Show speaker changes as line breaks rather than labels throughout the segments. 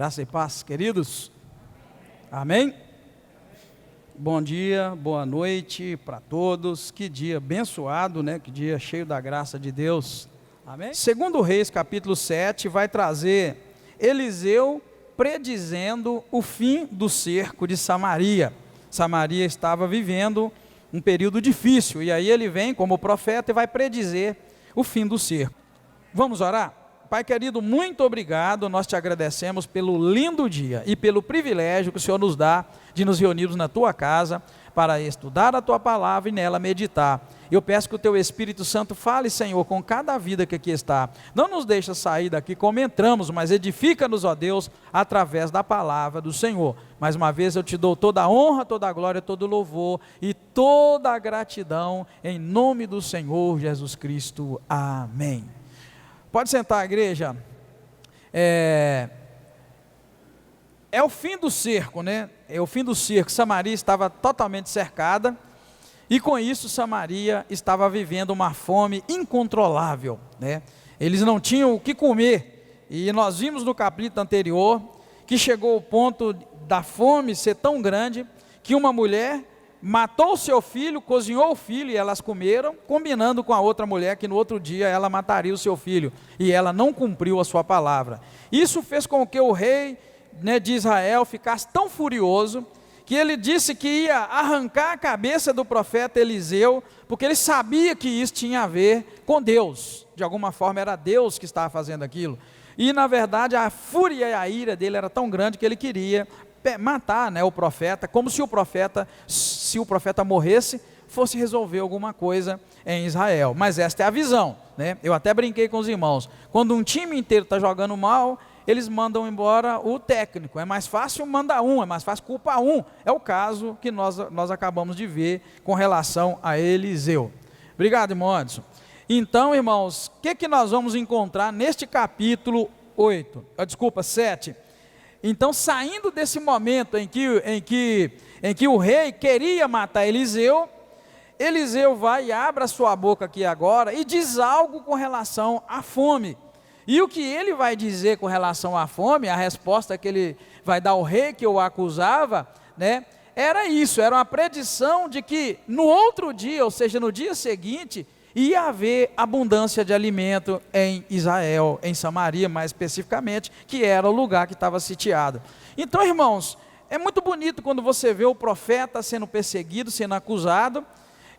Graça e paz, queridos. Amém? Bom dia, boa noite para todos. Que dia abençoado, né? Que dia cheio da graça de Deus. Amém? Segundo Reis, capítulo 7, vai trazer Eliseu predizendo o fim do cerco de Samaria. Samaria estava vivendo um período difícil, e aí ele vem como profeta e vai predizer o fim do cerco. Vamos orar? Pai querido, muito obrigado, nós te agradecemos pelo lindo dia e pelo privilégio que o Senhor nos dá de nos reunirmos na tua casa para estudar a tua palavra e nela meditar. Eu peço que o teu Espírito Santo fale, Senhor, com cada vida que aqui está. Não nos deixa sair daqui como entramos, mas edifica-nos, ó Deus, através da palavra do Senhor. Mais uma vez eu te dou toda a honra, toda a glória, todo o louvor e toda a gratidão em nome do Senhor Jesus Cristo. Amém. Pode sentar, igreja. É o fim do cerco, né? É o fim do cerco. Samaria estava totalmente cercada e com isso Samaria estava vivendo uma fome incontrolável, né? Eles não tinham o que comer e nós vimos no capítulo anterior que chegou o ponto da fome ser tão grande que uma mulher matou o seu filho, cozinhou o filho e elas comeram, combinando com a outra mulher que no outro dia ela mataria o seu filho, e ela não cumpriu a sua palavra. Isso fez com que o rei, né, de Israel ficasse tão furioso, que ele disse que ia arrancar a cabeça do profeta Eliseu, porque ele sabia que isso tinha a ver com Deus, de alguma forma era Deus que estava fazendo aquilo, e na verdade a fúria e a ira dele era tão grande que ele queria matar, né, o profeta, como se o profeta morresse, fosse resolver alguma coisa em Israel. Mas esta é a visão, né? Eu até brinquei com os irmãos, quando um time inteiro está jogando mal, eles mandam embora o técnico, é mais fácil mandar um, é mais fácil culpar um. É o caso que nós acabamos de ver com relação a Eliseu. Obrigado, irmão Anderson. Então, irmãos, o que nós vamos encontrar neste capítulo 7? Então, saindo desse momento em que o rei queria matar Eliseu, Eliseu vai e abre a sua boca aqui agora e diz algo com relação à fome. E o que ele vai dizer com relação à fome, a resposta que ele vai dar ao rei que o acusava, né, era isso, era uma predição de que no outro dia, ou seja, no dia seguinte, ia haver abundância de alimento em Israel, em Samaria mais especificamente, que era o lugar que estava sitiado. Então, irmãos, é muito bonito quando você vê o profeta sendo perseguido, sendo acusado,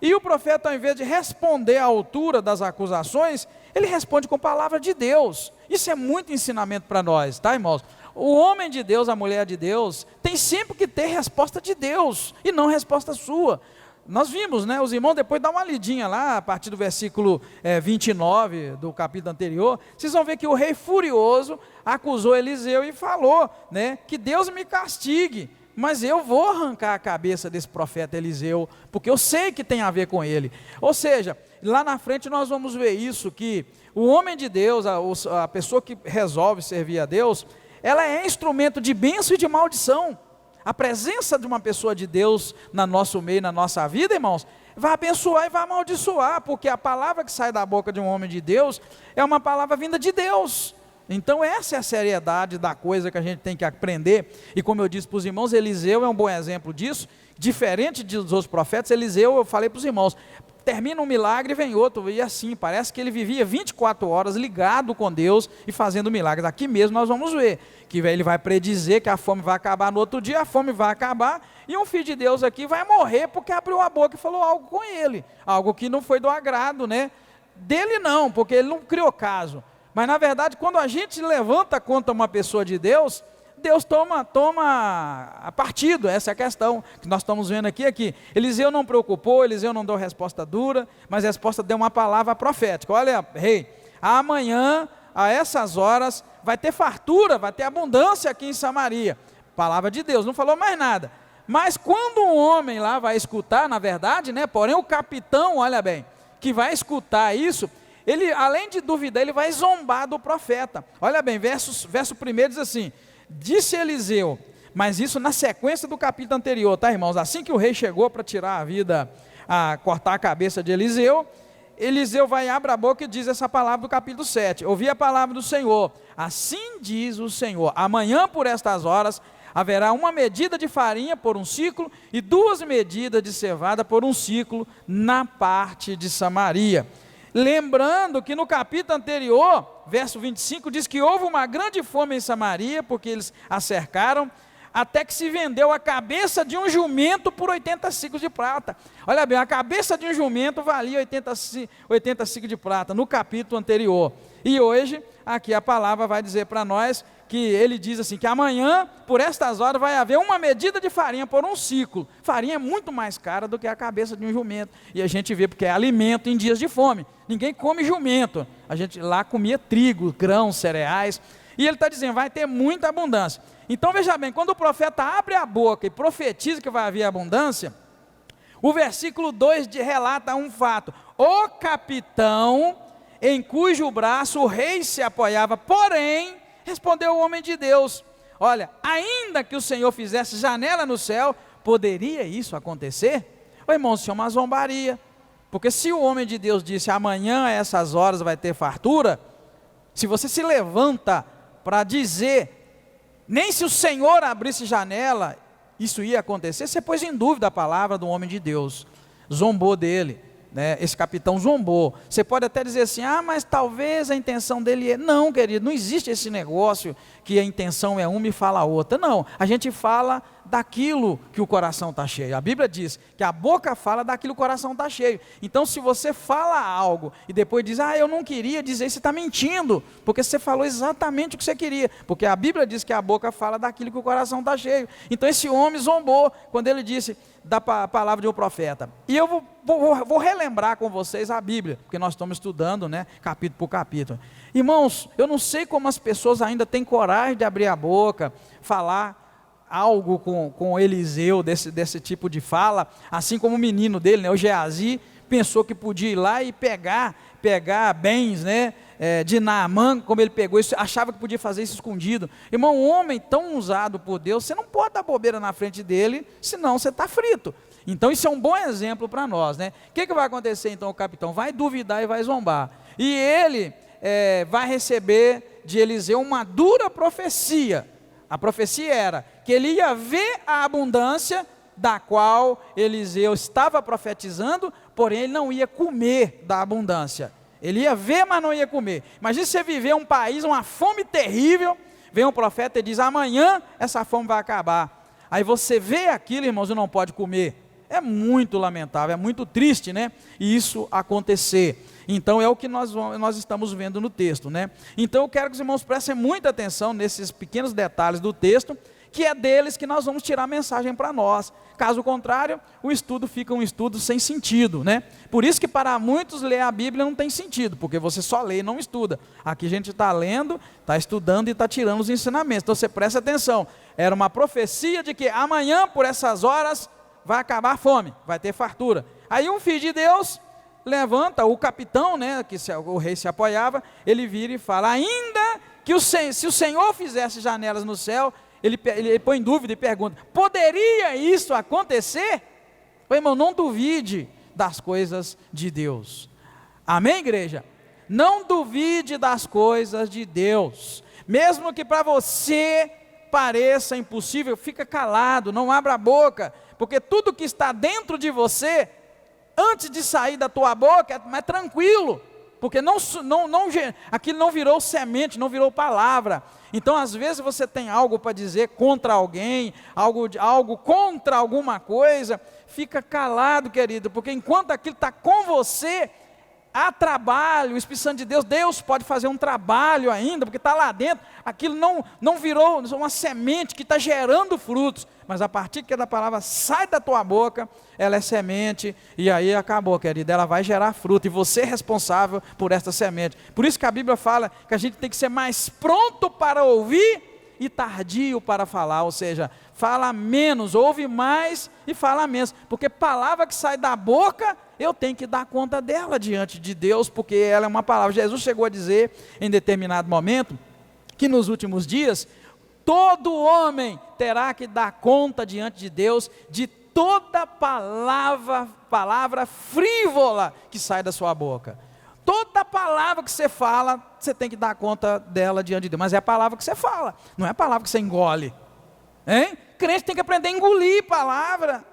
e o profeta, ao invés de responder à altura das acusações, ele responde com a palavra de Deus. Isso é muito ensinamento para nós, tá, irmãos? O homem de Deus, a mulher de Deus, tem sempre que ter resposta de Deus, e não resposta sua. Nós vimos, né, os irmãos, depois dá uma lidinha lá, a partir do versículo 29 do capítulo anterior, vocês vão ver que o rei furioso acusou Eliseu e falou, né, que Deus me castigue, mas eu vou arrancar a cabeça desse profeta Eliseu, porque eu sei que tem a ver com ele. Ou seja, lá na frente nós vamos ver isso, que o homem de Deus, a pessoa que resolve servir a Deus, ela é instrumento de bênção e de maldição. A presença de uma pessoa de Deus no nosso meio, na nossa vida, irmãos, vai abençoar e vai amaldiçoar, porque a palavra que sai da boca de um homem de Deus é uma palavra vinda de Deus. Então essa é a seriedade da coisa que a gente tem que aprender, e como eu disse para os irmãos, Eliseu é um bom exemplo disso. Diferente dos outros profetas, Eliseu, eu falei para os irmãos, termina um milagre e vem outro, e assim, parece que ele vivia 24 horas ligado com Deus e fazendo milagres. Aqui mesmo nós vamos ver, que ele vai predizer que a fome vai acabar no outro dia, a fome vai acabar, e um filho de Deus aqui vai morrer porque abriu a boca e falou algo com ele, algo que não foi do agrado, né? Dele não, porque ele não criou caso, mas na verdade quando a gente levanta contra uma pessoa de Deus, Deus toma a partido. Essa é a questão que nós estamos vendo aqui. Eliseu não preocupou, Eliseu não deu resposta dura, mas a resposta deu uma palavra profética. Olha, rei, amanhã, a essas horas, vai ter fartura, vai ter abundância aqui em Samaria. Palavra de Deus, não falou mais nada. Mas quando um homem lá vai escutar, na verdade, né, porém o capitão, olha bem, que vai escutar isso, ele, além de duvidar, ele vai zombar do profeta. Olha bem, verso 1 diz assim: disse Eliseu, mas isso na sequência do capítulo anterior, tá, irmãos? Assim que o rei chegou para tirar a vida, cortar a cabeça de Eliseu, Eliseu vai, abre a boca e diz essa palavra do capítulo 7. Ouvi a palavra do Senhor. Assim diz o Senhor: amanhã por estas horas haverá uma medida de farinha por um ciclo e 2 medidas de cevada por um ciclo na parte de Samaria. Lembrando que no capítulo anterior, verso 25, diz que houve uma grande fome em Samaria, porque eles a cercaram, até que se vendeu a cabeça de um jumento por 80 ciclos de prata. Olha bem, a cabeça de um jumento valia 80 ciclos de prata, no capítulo anterior. E hoje, aqui a palavra vai dizer para nós, que ele diz assim, que amanhã, por estas horas, vai haver uma medida de farinha por um ciclo. Farinha é muito mais cara do que a cabeça de um jumento. E a gente vê porque é alimento em dias de fome. Ninguém come jumento. A gente lá comia trigo, grãos, cereais. E ele está dizendo, vai ter muita abundância. Então veja bem, quando o profeta abre a boca e profetiza que vai haver abundância, o versículo 2 relata um fato. O capitão, em cujo braço o rei se apoiava, porém, respondeu o homem de Deus, olha, ainda que o Senhor fizesse janela no céu, poderia isso acontecer? Ô irmão, isso é uma zombaria, porque se o homem de Deus disse, amanhã a essas horas vai ter fartura, se você se levanta para dizer, nem se o Senhor abrisse janela, isso ia acontecer, você pôs em dúvida a palavra do homem de Deus, zombou dele, né? Esse capitão zombou. Você pode até dizer assim, mas talvez a intenção dele é... Não, querido, não existe esse negócio que a intenção é uma e fala a outra. Não, a gente fala daquilo que o coração está cheio. A Bíblia diz que a boca fala daquilo que o coração está cheio. Então se você fala algo e depois diz, eu não queria dizer, você está mentindo, porque você falou exatamente o que você queria, porque a Bíblia diz que a boca fala daquilo que o coração está cheio. Então esse homem zombou quando ele disse da palavra de um profeta. E eu vou relembrar com vocês a Bíblia, porque nós estamos estudando, né, capítulo por capítulo. Irmãos, eu não sei como as pessoas ainda têm coragem de abrir a boca, falar algo com Eliseu, desse tipo de fala, assim como o menino dele, né, o Geazi, pensou que podia ir lá e pegar bens, né, de Naamã, como ele pegou isso, achava que podia fazer isso escondido. Irmão, um homem tão usado por Deus, você não pode dar bobeira na frente dele, senão você está frito. Então isso é um bom exemplo para nós, né? O que vai acontecer então? O capitão vai duvidar e vai zombar, e ele vai receber de Eliseu uma dura profecia. A profecia era que ele ia ver a abundância da qual Eliseu estava profetizando, porém ele não ia comer da abundância. Ele ia ver, mas não ia comer. Imagina você viver um país, uma fome terrível, vem um profeta e diz, amanhã essa fome vai acabar. Aí você vê aquilo, irmãos, e não pode comer. É muito lamentável, é muito triste, né? E isso acontecer. Então é o que nós estamos vendo no texto, né? Então eu quero que os irmãos prestem muita atenção nesses pequenos detalhes do texto, que é deles que nós vamos tirar a mensagem para nós. Caso contrário, o estudo fica um estudo sem sentido, né? Por isso que para muitos ler a Bíblia não tem sentido, porque você só lê e não estuda. Aqui a gente está lendo, está estudando e está tirando os ensinamentos. Então você presta atenção. Era uma profecia de que amanhã, por essas horas, vai acabar a fome, vai ter fartura. Aí um filho de Deus levanta, o capitão, né, que o rei se apoiava, ele vira e fala, ainda que se o Senhor fizesse janelas no céu, ele põe em dúvida e pergunta, poderia isso acontecer? Ô, irmão, não duvide das coisas de Deus. Amém, igreja? Não duvide das coisas de Deus. Mesmo que para você pareça impossível, fica calado, não abra a boca, porque tudo que está dentro de você, antes de sair da tua boca, é tranquilo, porque aquilo não virou semente, não virou palavra. Então às vezes você tem algo para dizer contra alguém, algo contra alguma coisa, fica calado, querido, porque enquanto aquilo está com você, há trabalho. O Espírito Santo de Deus pode fazer um trabalho ainda, porque está lá dentro, aquilo não virou uma semente que está gerando frutos, mas a partir que a palavra sai da tua boca, ela é semente, e aí acabou, querido, ela vai gerar fruto, e você é responsável por esta semente. Por isso que a Bíblia fala que a gente tem que ser mais pronto para ouvir e tardio para falar, ou seja, fala menos, ouve mais e fala menos, porque palavra que sai da boca, eu tenho que dar conta dela diante de Deus, porque ela é uma palavra. Jesus chegou a dizer em determinado momento, que nos últimos dias, todo homem terá que dar conta diante de Deus, de toda palavra frívola que sai da sua boca. Toda palavra que você fala, você tem que dar conta dela diante de Deus. Mas é a palavra que você fala, não é a palavra que você engole. Hein? Crente tem que aprender a engolir palavra.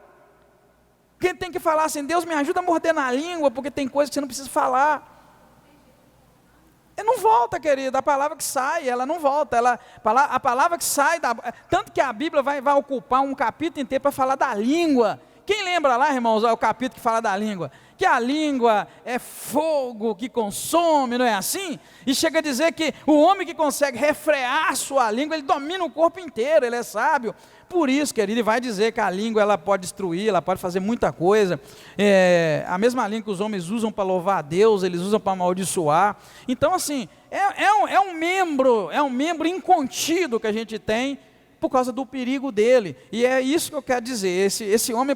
Quem tem que falar assim, Deus me ajuda a morder na língua, porque tem coisas que você não precisa falar. Não volta, querido, a palavra que sai, ela não volta, a palavra que sai, tanto que a Bíblia vai ocupar um capítulo inteiro para falar da língua. Quem lembra lá, irmãos, o capítulo que fala da língua? Que a língua é fogo que consome, não é assim? E chega a dizer que o homem que consegue refrear sua língua, ele domina o corpo inteiro, ele é sábio. Por isso, querido, ele vai dizer que a língua ela pode destruir, ela pode fazer muita coisa. A mesma língua que os homens usam para louvar a Deus, eles usam para amaldiçoar. Então, assim, é um membro incontido que a gente tem por causa do perigo dele. E é isso que eu quero dizer. Esse homem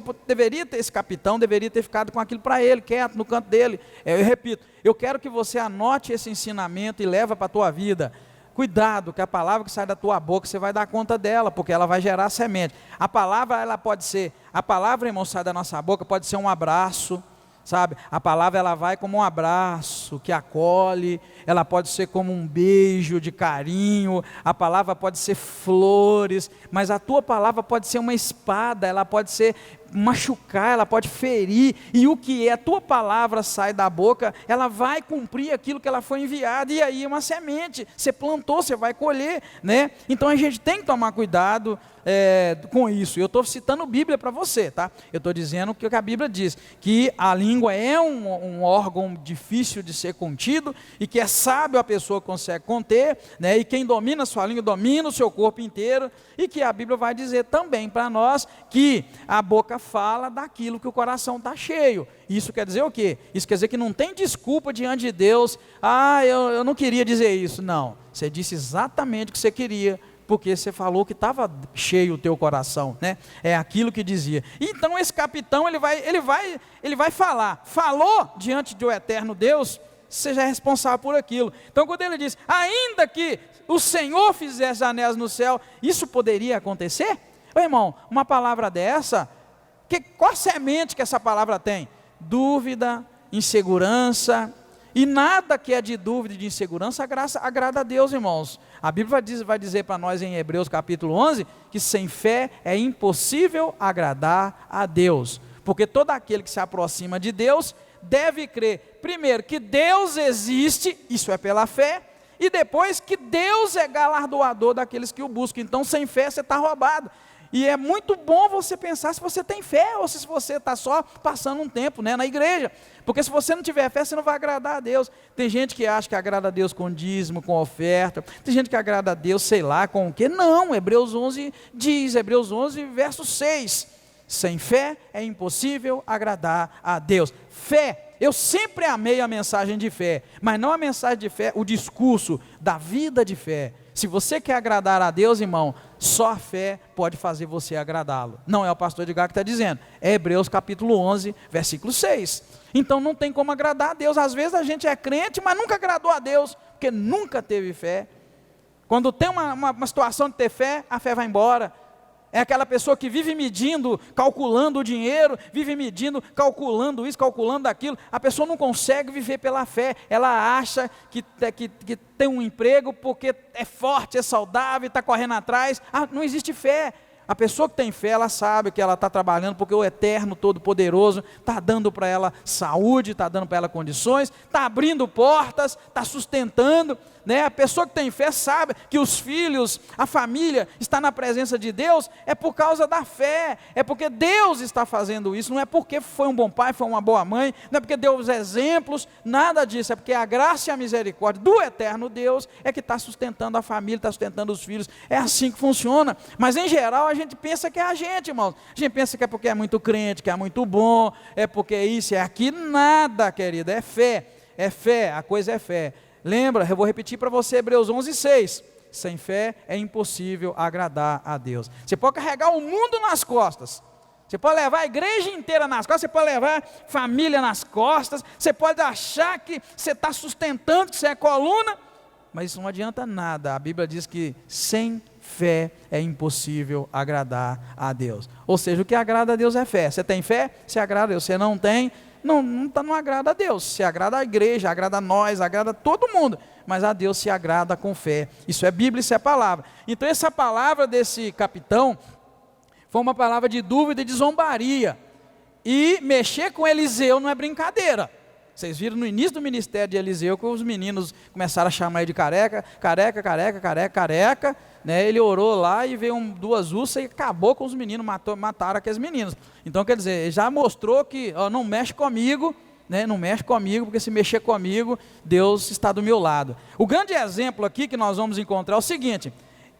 esse capitão deveria ter ficado com aquilo para ele, quieto, no canto dele. Eu repito, eu quero que você anote esse ensinamento e leva para a tua vida. Cuidado, que a palavra que sai da tua boca, você vai dar conta dela, porque ela vai gerar semente. A palavra, irmão, sai da nossa boca, pode ser um abraço, sabe? A palavra, ela vai como um abraço que acolhe, ela pode ser como um beijo de carinho, a palavra pode ser flores, mas a tua palavra pode ser uma espada, ela pode ser machucar, ela pode ferir, e o que é a tua palavra sai da boca, ela vai cumprir aquilo que ela foi enviada, e aí é uma semente, você plantou, você vai colher, né? Então a gente tem que tomar cuidado com isso. Eu estou citando Bíblia para você, tá? Eu estou dizendo o que a Bíblia diz, que a língua é um órgão difícil de ser contido, e que é sábio a pessoa que consegue conter, né? E quem domina a sua língua, domina o seu corpo inteiro, e que a Bíblia vai dizer também para nós, que a boca fala daquilo que o coração está cheio. Isso quer dizer o quê? Isso quer dizer que não tem desculpa diante de Deus, eu não queria dizer isso. Não, você disse exatamente o que você queria, porque você falou que estava cheio o teu coração, né? É aquilo que dizia. Então esse capitão, ele vai falar, falou diante do eterno Deus, seja responsável por aquilo. Então quando ele diz, ainda que o Senhor fizesse janelas no céu, isso poderia acontecer? Ô, irmão, uma palavra dessa, qual a semente que essa palavra tem? Dúvida, insegurança, e nada que é de dúvida e de insegurança agrada a Deus, irmãos. A Bíblia vai dizer para nós em Hebreus capítulo 11, que sem fé é impossível agradar a Deus, porque todo aquele que se aproxima de Deus, deve crer, primeiro, que Deus existe, isso é pela fé, e depois que Deus é galardoador daqueles que o buscam. Então sem fé você está roubado. E é muito bom você pensar se você tem fé, ou se você está só passando um tempo, né, na igreja, porque se você não tiver fé, você não vai agradar a Deus. Tem gente que acha que agrada a Deus com dízimo, com oferta, tem gente que agrada a Deus, sei lá, com o quê? Não, Hebreus 11 diz, Hebreus 11 verso 6, sem fé é impossível agradar a Deus. Fé, eu sempre amei a mensagem de fé, mas não a mensagem de fé, o discurso da vida de fé. Se você quer agradar a Deus, irmão, só a fé pode fazer você agradá-lo. Não é o pastor Edgar que está dizendo, é Hebreus capítulo 11, versículo 6. Então não tem como agradar a Deus. Às vezes a gente é crente, mas nunca agradou a Deus, porque nunca teve fé. Quando tem uma situação de ter fé, a fé vai embora. É aquela pessoa que vive medindo, calculando o dinheiro, vive medindo, calculando isso, calculando aquilo. A pessoa não consegue viver pela fé. Ela acha que tem um emprego porque é forte, é saudável, está correndo atrás. Não existe fé. A pessoa que tem fé, ela sabe que ela está trabalhando porque o Eterno Todo-Poderoso está dando para ela saúde, está dando para ela condições, está abrindo portas, está sustentando, né? A pessoa que tem fé sabe que os filhos, a família está na presença de Deus, é por causa da fé, é porque Deus está fazendo isso, não é porque foi um bom pai, foi uma boa mãe, não é porque deu os exemplos, nada disso, é porque a graça e a misericórdia do Eterno Deus é que está sustentando a família, está sustentando os filhos. É assim que funciona. Mas em geral a gente pensa que é a gente, irmãos. A gente pensa que é porque é muito crente, que é muito bom, é porque é isso, é aquilo. Nada, querido, é fé, a coisa é fé. Lembra, eu vou repetir para você Hebreus 11, 6. Sem fé é impossível agradar a Deus. Você pode carregar o mundo nas costas, você pode levar a igreja inteira nas costas, você pode levar a família nas costas, você pode achar que você está sustentando, que você é coluna, mas isso não adianta nada. A Bíblia diz que sem fé é impossível agradar a Deus. Ou seja, o que agrada a Deus é fé. Você tem fé? Você agrada a Deus. Você não tem? Não agrada a Deus. Se agrada a igreja, agrada a nós, agrada a todo mundo. Mas a Deus se agrada com fé. Isso é Bíblia, isso é palavra. Então essa palavra desse capitão foi uma palavra de dúvida e de zombaria. E mexer com Eliseu não é brincadeira. Vocês viram no início do ministério de Eliseu que os meninos começaram a chamar ele de careca, né? Ele orou lá e veio duas ursas e acabou com os meninos, mataram aqueles meninos. Então quer dizer, ele já mostrou que não mexe comigo, né? Não mexe comigo, porque se mexer comigo, Deus está do meu lado. O grande exemplo aqui que nós vamos encontrar é o seguinte: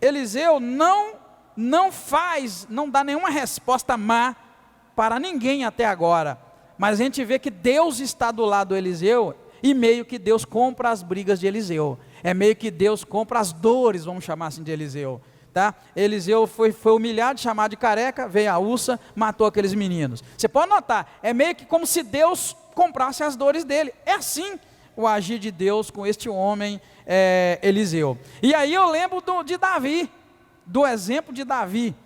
Eliseu não dá nenhuma resposta má para ninguém até agora. Mas a gente vê que Deus está do lado do Eliseu, e meio que Deus compra as brigas de Eliseu. É meio que Deus compra as dores, vamos chamar assim, de Eliseu. Tá? Eliseu foi humilhado, chamado de careca, veio a ursa, matou aqueles meninos. Você pode notar, é meio que como se Deus comprasse as dores dele. É assim o agir de Deus com este homem, Eliseu. E aí eu lembro de Davi, do exemplo de Davi.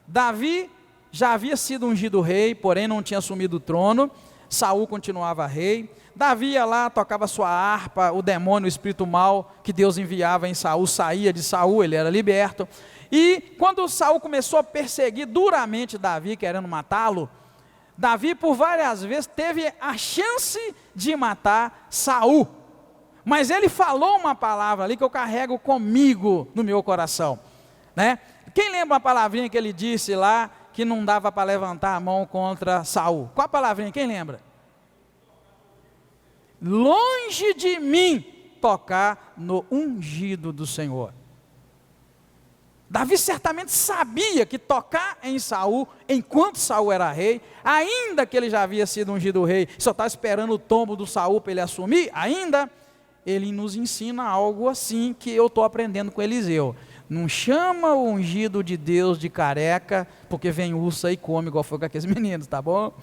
Davi já havia sido ungido rei, porém não tinha assumido o trono. Saul continuava rei. Davi ia lá, tocava sua harpa, o demônio, o espírito mau que Deus enviava em Saul, saía de Saul, ele era liberto. E quando Saul começou a perseguir duramente Davi, querendo matá-lo, Davi por várias vezes teve a chance de matar Saul. Mas ele falou uma palavra ali que eu carrego comigo no meu coração, né? Quem lembra uma palavrinha que ele disse lá, que não dava para levantar a mão contra Saul? Qual a palavrinha? Quem lembra? Longe de mim tocar no ungido do Senhor. Davi certamente sabia que tocar em Saul, enquanto Saul era rei, ainda que ele já havia sido ungido rei, só estava esperando o tombo do Saul para ele assumir, ainda, ele nos ensina algo assim que eu estou aprendendo com Eliseu. Não chama o ungido de Deus de careca, porque vem ursa e come, igual foi com aqueles meninos, tá bom?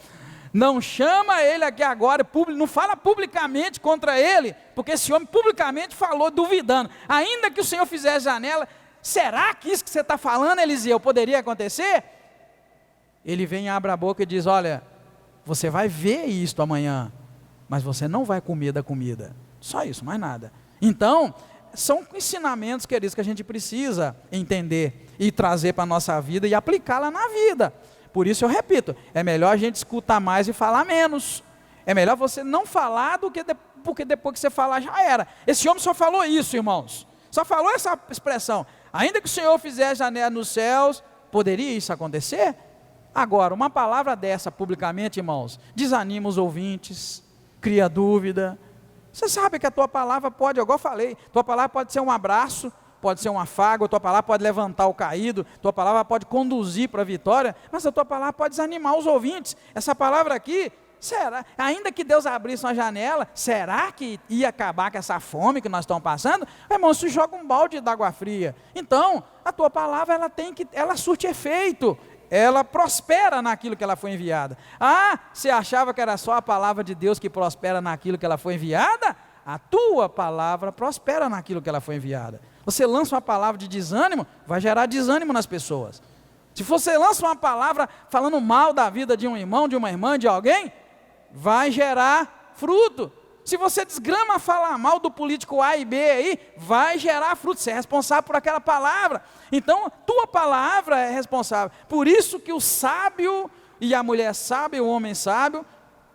Não chama ele aqui agora, não fala publicamente contra ele, porque esse homem publicamente falou duvidando. Ainda que o Senhor fizesse janela, será que isso que você está falando, Eliseu, poderia acontecer? Ele vem e abre a boca e diz: olha, você vai ver isto amanhã, mas você não vai comer da comida. Só isso, mais nada. Então, são ensinamentos, queridos, que a gente precisa entender e trazer para a nossa vida e aplicá-la na vida. Por isso eu repito, é melhor a gente escutar mais e falar menos. É melhor você não falar porque depois que você falar já era. Esse homem só falou isso, irmãos. Só falou essa expressão. Ainda que o Senhor fizer janela nos céus, poderia isso acontecer? Agora, uma palavra dessa publicamente, irmãos, desanima os ouvintes, cria dúvida. Você sabe que a tua palavra pode, igual eu falei, tua palavra pode ser um abraço, pode ser um afago, tua palavra pode levantar o caído, tua palavra pode conduzir para a vitória, mas a tua palavra pode desanimar os ouvintes. Essa palavra aqui, será, ainda que Deus abrisse uma janela, será que ia acabar com essa fome que nós estamos passando? Irmão, isso joga um balde d'água fria. Então, a tua palavra, ela surte efeito, ela prospera naquilo que ela foi enviada. Ah, você achava que era só a palavra de Deus que prospera naquilo que ela foi enviada? A tua palavra prospera naquilo que ela foi enviada. Você lança uma palavra de desânimo, vai gerar desânimo nas pessoas. Se você lança uma palavra falando mal da vida de um irmão, de uma irmã, de alguém, vai gerar fruto. Se você desgrama falar mal do político A e B aí, vai gerar fruto. Você é responsável por aquela palavra. Então, tua palavra é responsável. Por isso que o sábio e a mulher sábia, o homem sábio,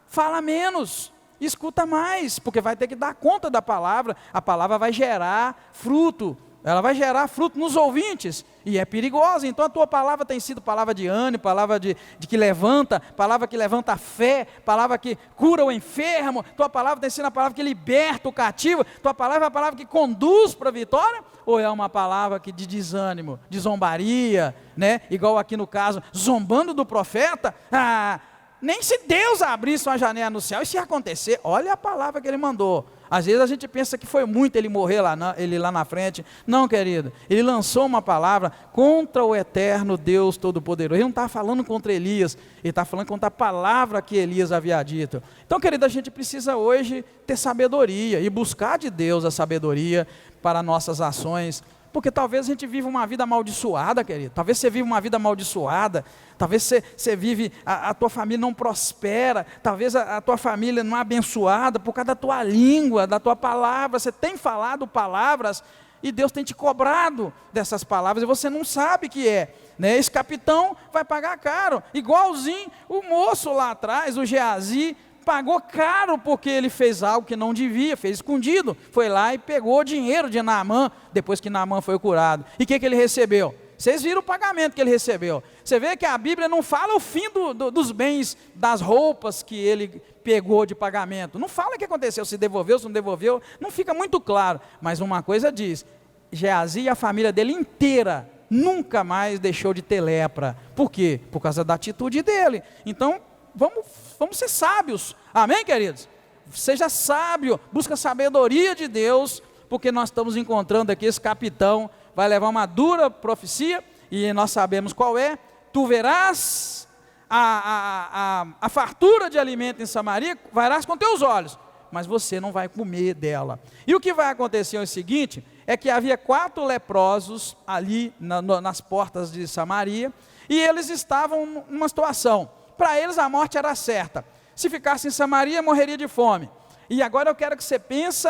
fala menos, escuta mais, porque vai ter que dar conta da palavra. A palavra vai gerar fruto. Ela vai gerar fruto nos ouvintes, e é perigosa. Então a tua palavra tem sido palavra de ânimo, palavra de que levanta, palavra que levanta a fé, palavra que cura o enfermo, tua palavra tem sido a palavra que liberta o cativo, tua palavra é a palavra que conduz para a vitória, ou é uma palavra que de desânimo, de zombaria, né? Igual aqui no caso, zombando do profeta. Nem se Deus abrisse uma janela no céu, isso ia acontecer. Olha a palavra que ele mandou. Às vezes a gente pensa que foi muito ele morrer ele lá na frente. Não, querido, ele lançou uma palavra contra o eterno Deus Todo-Poderoso. Ele não está falando contra Elias, ele está falando contra a palavra que Elias havia dito. Então, querido, a gente precisa hoje ter sabedoria e buscar de Deus a sabedoria para nossas ações, Porque talvez a gente viva uma vida amaldiçoada, querido. Talvez você viva uma vida amaldiçoada. Talvez você vive, a tua família não prospera. Talvez a tua família não é abençoada por causa da tua língua, da tua palavra. Você tem falado palavras e Deus tem te cobrado dessas palavras e você não sabe que é. Né? Esse capitão vai pagar caro. Igualzinho o moço lá atrás, o Geazi, pagou caro porque ele fez algo que não devia, fez escondido, foi lá e pegou o dinheiro de Naamã, depois que Naamã foi curado. E o que ele recebeu? Vocês viram o pagamento que ele recebeu. Você vê que a Bíblia não fala o fim dos bens, das roupas que ele pegou de pagamento. Não fala o que aconteceu, se devolveu, se não devolveu, não fica muito claro. Mas uma coisa diz, Geazi e a família dele inteira nunca mais deixou de ter lepra. Por quê? Por causa da atitude dele. Então, vamos ser sábios, amém, queridos? Seja sábio, busca a sabedoria de Deus, porque nós estamos encontrando aqui esse capitão, vai levar uma dura profecia, e nós sabemos qual é. Tu verás a fartura de alimento em Samaria, verás com teus olhos, mas você não vai comer dela. E o que vai acontecer é o seguinte, é que havia 4 leprosos ali nas portas de Samaria, e eles estavam numa situação. Para eles a morte era certa. Se ficasse em Samaria, morreria de fome. E agora eu quero que você pense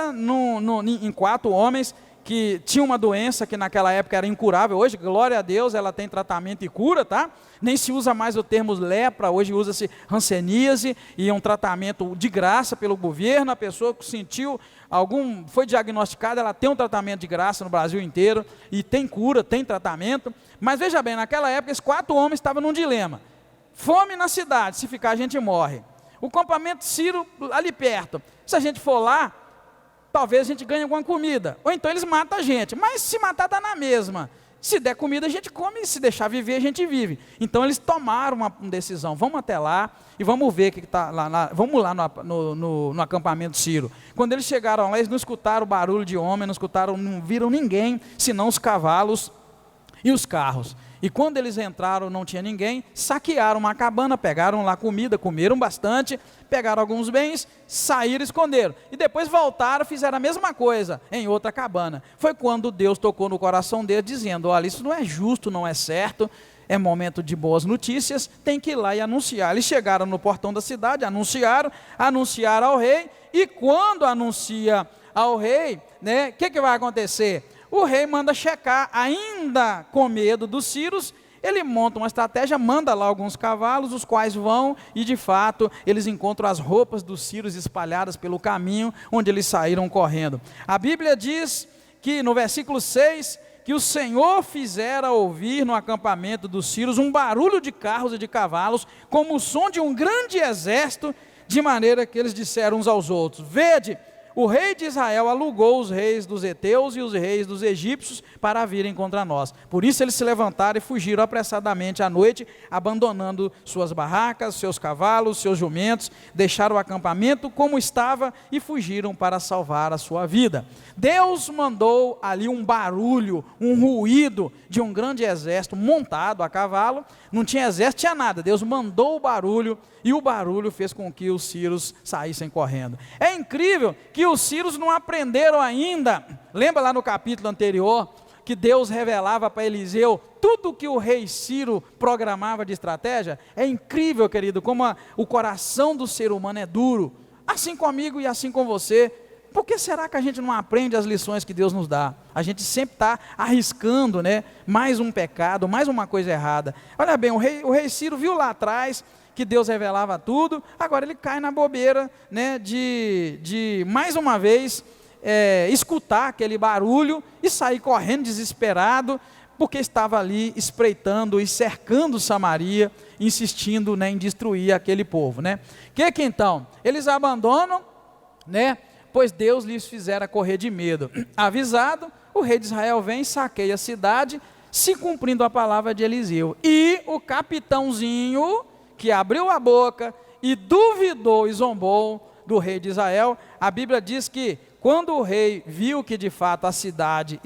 em 4 homens que tinham uma doença que naquela época era incurável. Hoje, glória a Deus, ela tem tratamento e cura, tá? Nem se usa mais o termo lepra, hoje usa-se hanseníase, e é um tratamento de graça pelo governo. A pessoa que sentiu foi diagnosticada, ela tem um tratamento de graça no Brasil inteiro, e tem cura, tem tratamento. Mas veja bem, naquela época, esses 4 homens estavam num dilema. Fome na cidade, se ficar a gente morre. O campamento sírio ali perto, se a gente for lá, talvez a gente ganhe alguma comida, ou então eles matam a gente, mas se matar está na mesma. Se der comida a gente come, e se deixar viver a gente vive. Então eles tomaram uma decisão, vamos até lá e vamos ver o que está lá, vamos lá no acampamento sírio. Quando eles chegaram lá, eles não escutaram barulho de homem, não viram ninguém, senão os cavalos e os carros. E quando eles entraram, não tinha ninguém, saquearam uma cabana, pegaram lá comida, comeram bastante, pegaram alguns bens, saíram e esconderam. E depois voltaram, fizeram a mesma coisa em outra cabana. Foi quando Deus tocou no coração deles, dizendo, olha, isso não é justo, não é certo, é momento de boas notícias, tem que ir lá e anunciar. Eles chegaram no portão da cidade, anunciaram ao rei, e quando anuncia ao rei, né, o que vai acontecer? O rei manda checar, ainda com medo dos sírios, ele monta uma estratégia, manda lá alguns cavalos, os quais vão, e de fato, eles encontram as roupas dos sírios espalhadas pelo caminho, onde eles saíram correndo. A Bíblia diz que, no versículo 6, que o Senhor fizera ouvir no acampamento dos sírios um barulho de carros e de cavalos, como o som de um grande exército, de maneira que eles disseram uns aos outros, vede, o rei de Israel alugou os reis dos heteus e os reis dos egípcios para virem contra nós. Por isso eles se levantaram e fugiram apressadamente à noite, abandonando suas barracas, seus cavalos, seus jumentos, deixaram o acampamento como estava e fugiram para salvar a sua vida. Deus mandou ali um barulho, um ruído de um grande exército montado a cavalo. Não tinha exército, tinha nada. Deus mandou o barulho e o barulho fez com que os sírios saíssem correndo. É incrível que os sírios não aprenderam ainda. Lembra lá no capítulo anterior que Deus revelava para Eliseu tudo que o rei Ciro programava de estratégia? É incrível, querido, como o coração do ser humano é duro. Assim comigo e assim com você. Por que será que a gente não aprende as lições que Deus nos dá? A gente sempre está arriscando, né? Mais um pecado, mais uma coisa errada. Olha bem, o rei Ciro viu lá atrás que Deus revelava tudo, agora ele cai na bobeira, né, de mais uma vez escutar aquele barulho e sair correndo desesperado, porque estava ali espreitando e cercando Samaria, insistindo, né, em destruir aquele povo, né? Que então? Eles abandonam, né? Pois Deus lhes fizera correr de medo. Avisado, o rei de Israel vem e saqueia a cidade, se cumprindo a palavra de Eliseu. E o capitãozinho que abriu a boca e duvidou e zombou do rei de Israel, a Bíblia diz que quando o rei viu que de fato a cidade,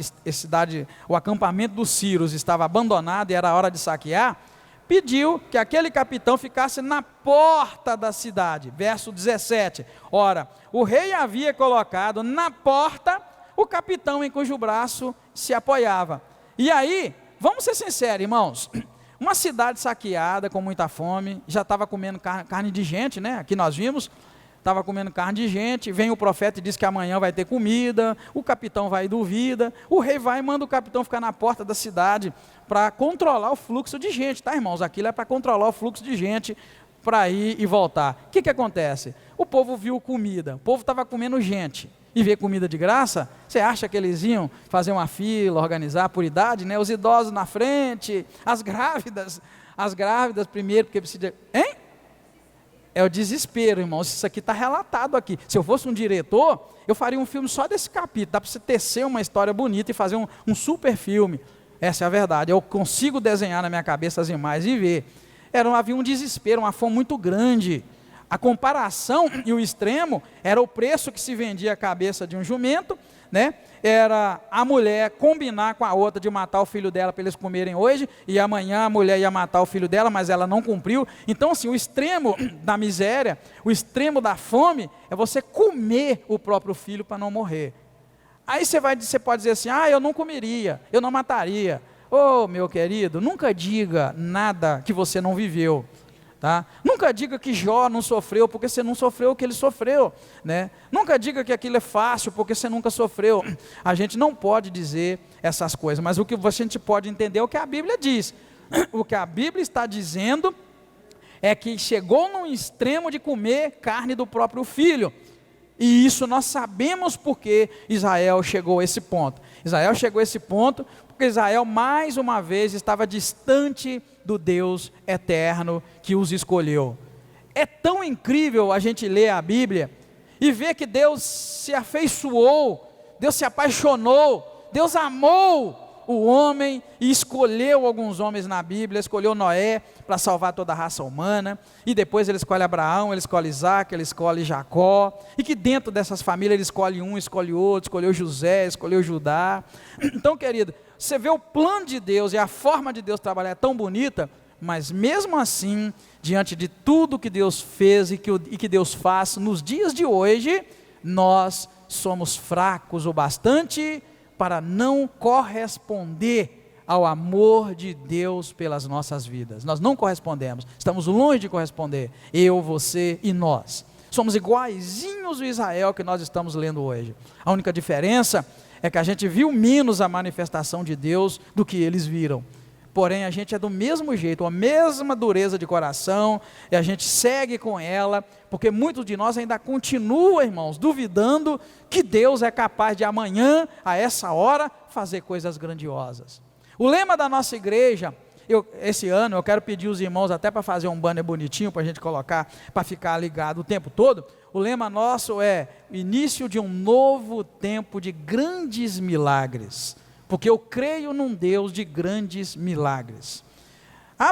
o acampamento dos sírios estava abandonado e era hora de saquear, pediu que aquele capitão ficasse na porta da cidade. Verso 17, ora, o rei havia colocado na porta o capitão em cujo braço se apoiava. E aí, vamos ser sinceros, irmãos, uma cidade saqueada, com muita fome, já estava comendo carne de gente, né? Aqui nós vimos, estava comendo carne de gente, vem o profeta e diz que amanhã vai ter comida, o capitão vai e duvida, o rei vai e manda o capitão ficar na porta da cidade para controlar o fluxo de gente, tá, irmãos? Aquilo é para controlar o fluxo de gente, para ir e voltar. O que acontece? O povo viu comida, o povo estava comendo gente, e ver comida de graça, você acha que eles iam fazer uma fila, organizar por idade, né? Os idosos na frente, as grávidas primeiro, porque precisa... Hein? É o desespero, irmãos, isso aqui está relatado aqui. Se eu fosse um diretor, eu faria um filme só desse capítulo, dá para você tecer uma história bonita e fazer um super filme. Essa é a verdade, eu consigo desenhar na minha cabeça as imagens e ver. Havia um desespero, uma fome muito grande. A comparação e o extremo era o preço que se vendia a cabeça de um jumento, né? Era a mulher combinar com a outra de matar o filho dela para eles comerem hoje, e amanhã a mulher ia matar o filho dela, mas ela não cumpriu. Então assim, o extremo da miséria, o extremo da fome, é você comer o próprio filho para não morrer. Aí você pode dizer assim, eu não comeria, eu não mataria. Meu querido, nunca diga nada que você não viveu. Tá? Nunca diga que Jó não sofreu, porque você não sofreu o que ele sofreu, né? Nunca diga que aquilo é fácil, porque você nunca sofreu. A gente não pode dizer essas coisas, mas o que a gente pode entender é o que a Bíblia diz. O que a Bíblia está dizendo é que chegou num extremo de comer carne do próprio filho, e isso nós sabemos porque Israel chegou a esse ponto. Israel chegou a esse ponto porque Israel mais uma vez estava distante do Deus eterno que os escolheu. É tão incrível a gente ler a Bíblia e ver que Deus se afeiçoou, Deus se apaixonou, Deus amou o homem e escolheu alguns homens na Bíblia, escolheu Noé para salvar toda a raça humana, e depois ele escolhe Abraão, ele escolhe Isaac, ele escolhe Jacó, e que dentro dessas famílias ele escolhe um, escolhe outro, escolheu José, escolheu Judá. Então, querido, você vê o plano de Deus e a forma de Deus trabalhar é tão bonita, mas mesmo assim, diante de tudo que Deus fez e que Deus faz nos dias de hoje, nós somos fracos o bastante para não corresponder ao amor de Deus pelas nossas vidas. Nós não correspondemos, estamos longe de corresponder, eu, você e nós. Somos iguaizinhos o Israel que nós estamos lendo hoje. A única diferença é que a gente viu menos a manifestação de Deus do que eles viram. Porém, a gente é do mesmo jeito, a mesma dureza de coração, e a gente segue com ela, porque muitos de nós ainda continuam, irmãos, duvidando que Deus é capaz de amanhã, a essa hora, fazer coisas grandiosas. O lema da nossa igreja, esse ano, eu quero pedir os irmãos até para fazer um banner bonitinho, para a gente colocar, para ficar ligado o tempo todo. O lema nosso é, início de um novo tempo de grandes milagres. Porque eu creio num Deus de grandes milagres.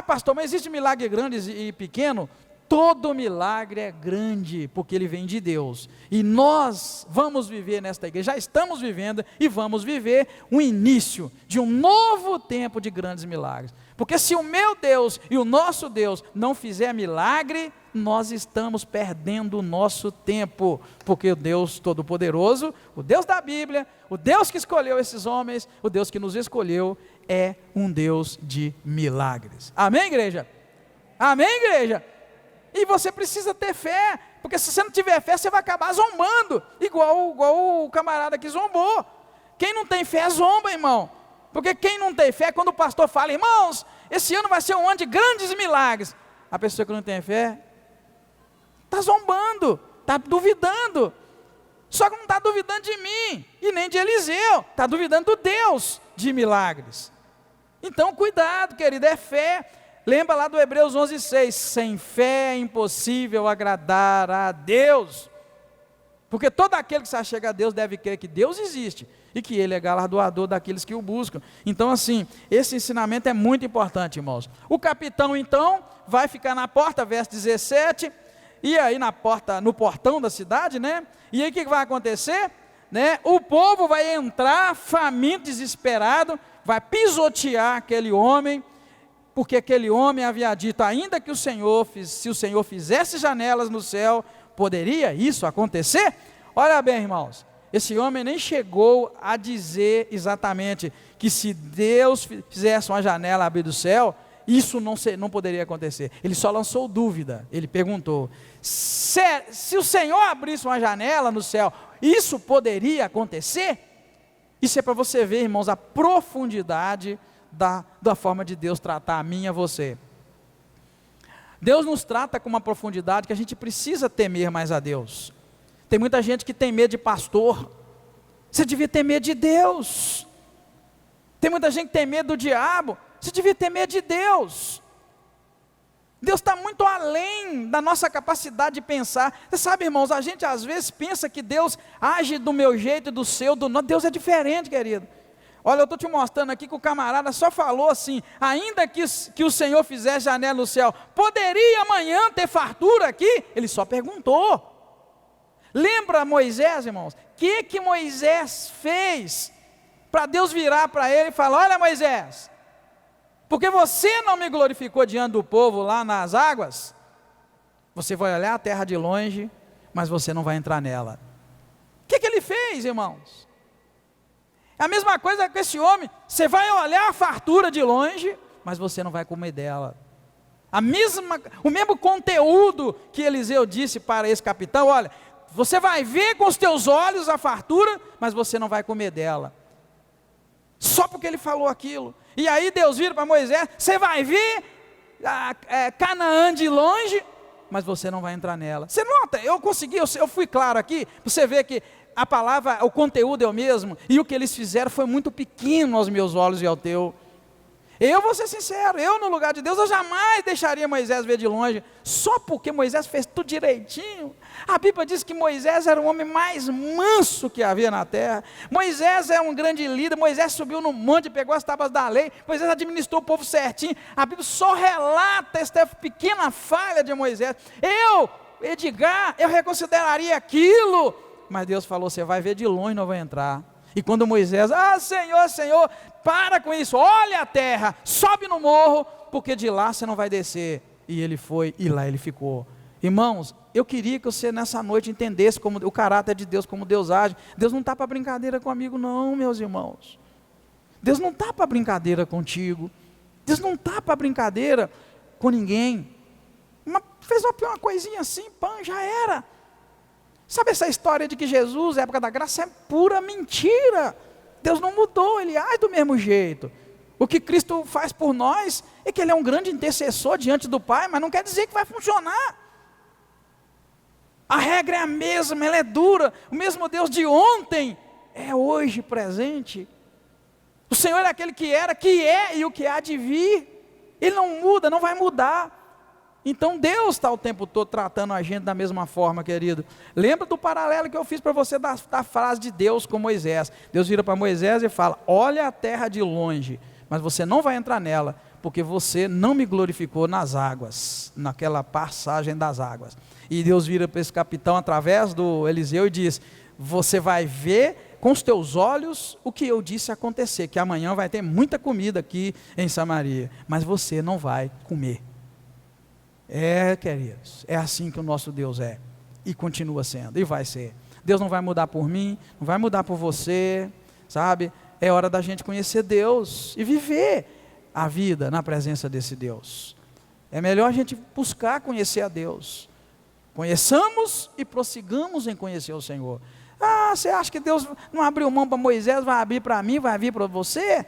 Pastor, mas existe milagre grande e pequeno? Todo milagre é grande, porque ele vem de Deus. E nós vamos viver nesta igreja, já estamos vivendo e vamos viver um início de um novo tempo de grandes milagres. Porque se o meu Deus e o nosso Deus não fizer milagre, nós estamos perdendo o nosso tempo, porque o Deus Todo-Poderoso, o Deus da Bíblia, o Deus que escolheu esses homens, o Deus que nos escolheu, é um Deus de milagres. Amém, igreja? Amém, igreja? E você precisa ter fé, porque se você não tiver fé, você vai acabar zombando, igual o camarada que zombou. Quem não tem fé zomba, irmão, porque quem não tem fé, quando o pastor fala, irmãos, esse ano vai ser um ano de grandes milagres, a pessoa que não tem fé, está zombando, está duvidando, só que não está duvidando de mim, e nem de Eliseu, está duvidando do Deus de milagres. Então cuidado, querido, é fé. Lembra lá do Hebreus 11:6, sem fé é impossível agradar a Deus, porque todo aquele que se achega a Deus deve crer que Deus existe, e que Ele é galardoador daqueles que o buscam. Então assim, esse ensinamento é muito importante, irmãos. O capitão então, vai ficar na porta, verso 17, e aí no portão da cidade, né? E aí o que vai acontecer? Né? O povo vai entrar faminto, desesperado, vai pisotear aquele homem, porque aquele homem havia dito, ainda que se o Senhor fizesse janelas no céu, poderia isso acontecer? Olha bem, irmãos, esse homem nem chegou a dizer exatamente que se Deus fizesse uma janela abrir do céu, isso não poderia acontecer. Ele só lançou dúvida. Ele perguntou: se o Senhor abrisse uma janela no céu, isso poderia acontecer? Isso é para você ver, irmãos, a profundidade da forma de Deus tratar a mim e a você. Deus nos trata com uma profundidade que a gente precisa temer mais a Deus. Tem muita gente que tem medo de pastor. Você devia ter medo de Deus. Tem muita gente que tem medo do diabo. Você devia ter medo de Deus. Deus está muito além da nossa capacidade de pensar. Você sabe, irmãos, a gente às vezes pensa que Deus age do meu jeito e do seu, do nosso. Deus é diferente, querido. Olha, eu estou te mostrando aqui que o camarada só falou assim: ainda que o Senhor fizesse janela no céu, poderia amanhã ter fartura aqui? Ele só perguntou. Lembra Moisés, irmãos? O que Moisés fez para Deus virar para ele e falar: olha, Moisés, porque você não me glorificou diante do povo lá nas águas, você vai olhar a terra de longe, mas você não vai entrar nela. O que ele fez, irmãos? É a mesma coisa com esse homem. Você vai olhar a fartura de longe, mas você não vai comer dela. O mesmo conteúdo que Eliseu disse para esse capitão: olha, você vai ver com os teus olhos a fartura, mas você não vai comer dela. Só porque ele falou aquilo. E aí Deus vira para Moisés: você vai ver Canaã de longe, mas você não vai entrar nela. Você nota, eu fui claro aqui, você vê que a palavra, o conteúdo é o mesmo, e o que eles fizeram foi muito pequeno aos meus olhos e ao teu. Eu vou ser sincero, eu no lugar de Deus, eu jamais deixaria Moisés ver de longe, só porque Moisés fez tudo direitinho. A Bíblia diz que Moisés era o homem mais manso que havia na terra. Moisés é um grande líder. Moisés subiu no monte, pegou as tábuas da lei. Moisés administrou o povo certinho. A Bíblia só relata esta pequena falha de Moisés. Edgar, eu reconsideraria aquilo. Mas Deus falou: você vai ver de longe, não vai entrar. E quando Moisés: Senhor, para com isso, olha a terra, sobe no morro, porque de lá você não vai descer. E ele foi, e lá ele ficou. Irmãos, eu queria que você nessa noite entendesse como o caráter de Deus, como Deus age. Deus não está para brincadeira comigo não, meus irmãos. Deus não está para brincadeira contigo. Deus não está para brincadeira com ninguém. Fez uma coisinha assim, já era. Sabe essa história de que Jesus, época da graça, é pura mentira. Deus não mudou, Ele age do mesmo jeito. O que Cristo faz por nós é que Ele é um grande intercessor diante do Pai, mas não quer dizer que vai funcionar. A regra é a mesma, ela é dura. O mesmo Deus de ontem é hoje presente. O Senhor é aquele que era, que é e o que há de vir. Ele não muda, não vai mudar. Então Deus está o tempo todo tratando a gente da mesma forma, querido. Lembra do paralelo que eu fiz para você da frase de Deus com Moisés. Deus vira para Moisés e fala: olha a terra de longe, mas você não vai entrar nela, porque você não me glorificou nas águas, naquela passagem das águas. E Deus vira para esse capitão através do Eliseu e diz: você vai ver com os teus olhos o que eu disse acontecer, que amanhã vai ter muita comida aqui em Samaria, mas você não vai comer. Queridos, é assim que o nosso Deus é, e continua sendo, e vai ser. Deus não vai mudar por mim, não vai mudar por você, sabe? É hora da gente conhecer Deus e viver a vida na presença desse Deus. É melhor a gente buscar conhecer a Deus. Conheçamos e prossigamos em conhecer o Senhor. Você acha que Deus não abriu mão para Moisés, vai abrir para mim, vai abrir para você?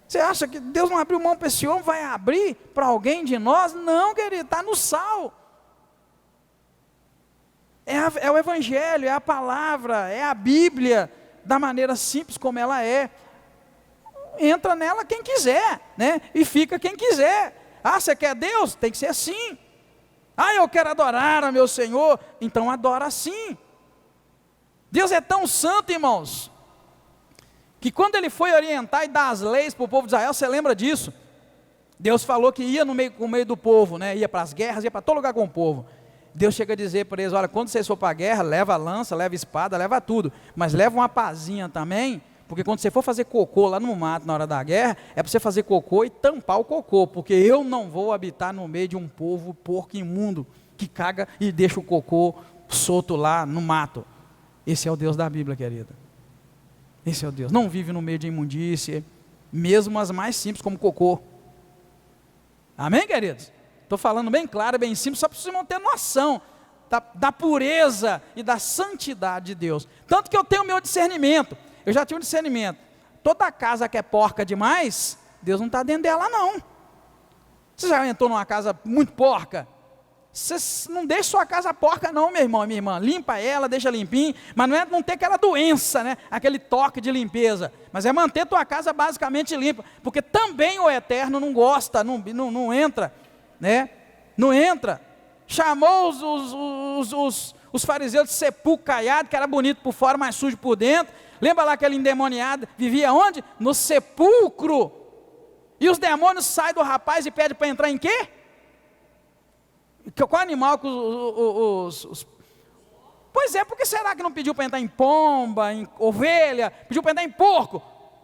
Você acha que Deus não abriu mão para esse homem, vai abrir para alguém de nós? Não, querido, está no sal. É o Evangelho, é a palavra, é a Bíblia, da maneira simples como ela é. Entra nela quem quiser, né? E fica quem quiser. Você quer Deus? Tem que ser assim. Eu quero adorar a meu Senhor, então adora assim. Deus é tão santo, irmãos, que quando Ele foi orientar e dar as leis para o povo de Israel, você lembra disso? Deus falou que ia no meio do povo, né? Ia para as guerras, ia para todo lugar com o povo. Deus chega a dizer para eles: olha, quando vocês for para a guerra, leva a lança, leva a espada, leva tudo, mas leva uma pazinha também, porque quando você for fazer cocô lá no mato na hora da guerra, é para você fazer cocô e tampar o cocô, porque eu não vou habitar no meio de um povo porco imundo, que caga e deixa o cocô solto lá no mato. Esse é o Deus da Bíblia, querida. Esse é o Deus. Não vive no meio de imundície, mesmo as mais simples, como cocô. Amém, queridos? Estou falando bem claro, bem simples, só para vocês ter noção da pureza e da santidade de Deus. Tanto que eu tenho o meu discernimento. Eu já tinha um discernimento. Toda casa que é porca demais, Deus não está dentro dela, não. Você já entrou numa casa muito porca? Você não deixa sua casa porca não, meu irmão e minha irmã. Limpa ela, deixa limpinho, mas não é não ter aquela doença, né? Aquele toque de limpeza. Mas é manter tua casa basicamente limpa. Porque também o Eterno não gosta, não entra, né? Não entra. Chamou os fariseus de sepulcro caiado, que era bonito por fora, mas sujo por dentro. Lembra lá aquele endemoniado, vivia onde? No sepulcro. E os demônios saem do rapaz e pedem para entrar em quê? Qual animal que Pois é, por que será que não pediu para entrar em pomba, em ovelha, pediu para entrar em porco?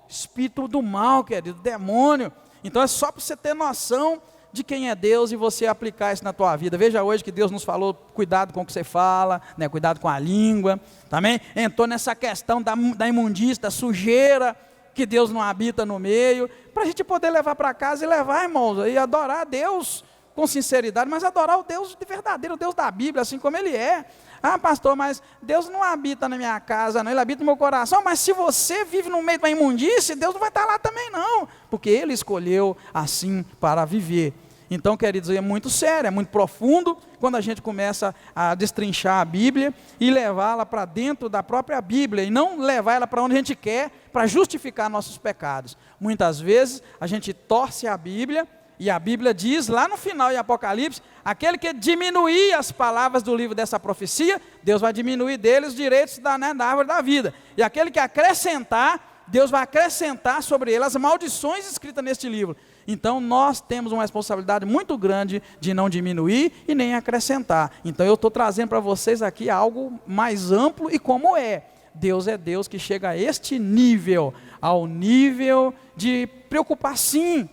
Espírito do mal, querido, demônio. Então é só para você ter noção de quem é Deus e você aplicar isso na tua vida. Veja hoje que Deus nos falou, cuidado com o que você fala, né? Cuidado com a língua, também entrou nessa questão da imundícia, da sujeira, que Deus não habita no meio, para a gente poder levar para casa e levar, irmãos, e adorar a Deus com sinceridade, mas adorar o Deus de verdadeiro, o Deus da Bíblia, assim como Ele é. Ah, pastor, mas Deus não habita na minha casa, não, Ele habita no meu coração. Mas se você vive no meio da imundície, Deus não vai estar lá também não, porque Ele escolheu assim para viver. Então, queridos, é muito sério, é muito profundo, quando a gente começa a destrinchar a Bíblia e levá-la para dentro da própria Bíblia, e não levar ela para onde a gente quer, para justificar nossos pecados. Muitas vezes, a gente torce a Bíblia, e a Bíblia diz, lá no final em Apocalipse, aquele que diminuir as palavras do livro dessa profecia, Deus vai diminuir dele os direitos da árvore da vida. E aquele que acrescentar, Deus vai acrescentar sobre ele as maldições escritas neste livro. Então nós temos uma responsabilidade muito grande de não diminuir e nem acrescentar. Então eu estou trazendo para vocês aqui algo mais amplo e como é. Deus é Deus que chega a este nível, ao nível de preocupar sim,